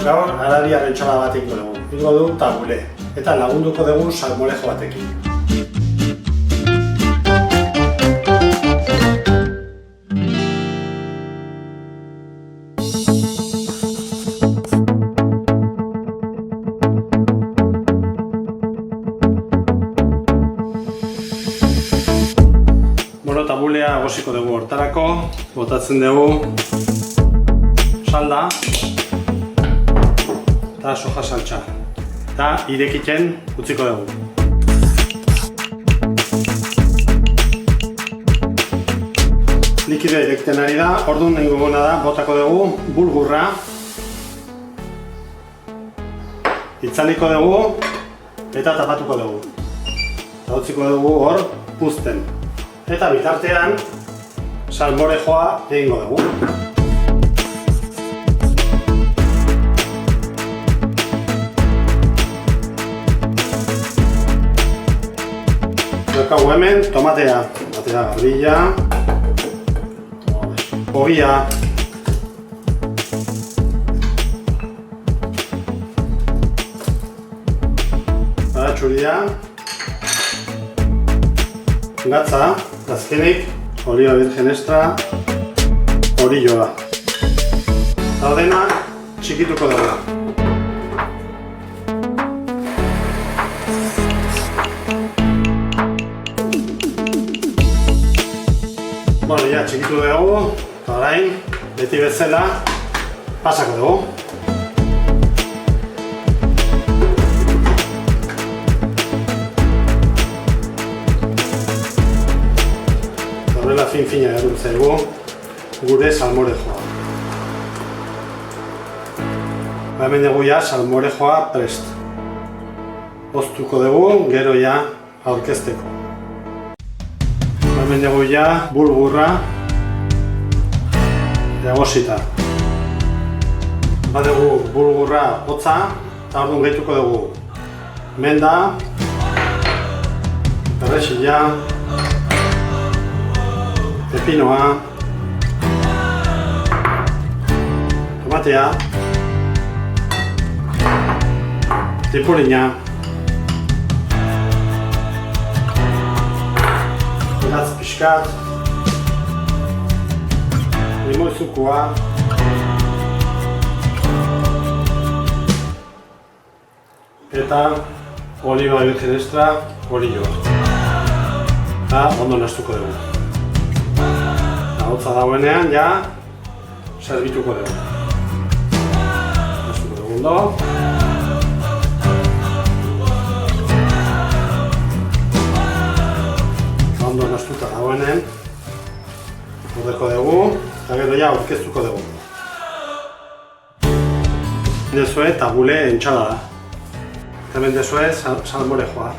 Gaur arabiar entsalada bat egingo dugu. Egingo dugu tabule eta lagunduko dugu salmorejo batekin. Tabulea goziko dugu hortarako, botatzen dugu salda eta soja saltsa eta irekitzen utziko dugu. Likidoa irekiten ari da, orduan nahi guguna da, botako dugu bulgurra, itzaliko dugu eta tapatuko dugu. Eta utziko dugu hor puzten. Eta bitartean, salmorejoa egingo dugu. Daukagu hemen tomatea, garbila, ogia, baratxuria, gatza, azkenik, oliba virgen extra, orilloa. Eta dena txikituko dugu. Bueno, ja txikitu dugu, eta orain, beti bezala, pasako dugu. Horrela fin-fina egun zaigu gure salmorejoa. Hemen dugu ja salmorejoa prest. Oztuko dugu, gero ja aurkezteko. Hemen dugu ja bulgurra egosita. Badugu bulgurra hotza, eta orduan gehituko dugu menda, perrexila, pepinoa, tomatea, tipurina, gatz pixkat, limoi-zukua, eta oliba virgen extra, orilloa. Eta ondo nahastuko dugu. Hotza dagoenean, ja, zerbituko dugu. Nahastuko dugu ondo. Ondo nahastuta dagoenean, ordeko dugu, eta gero ja aurkeztuko dugu. Dezue tabule entsalada. Hemen dezue salmorejoa.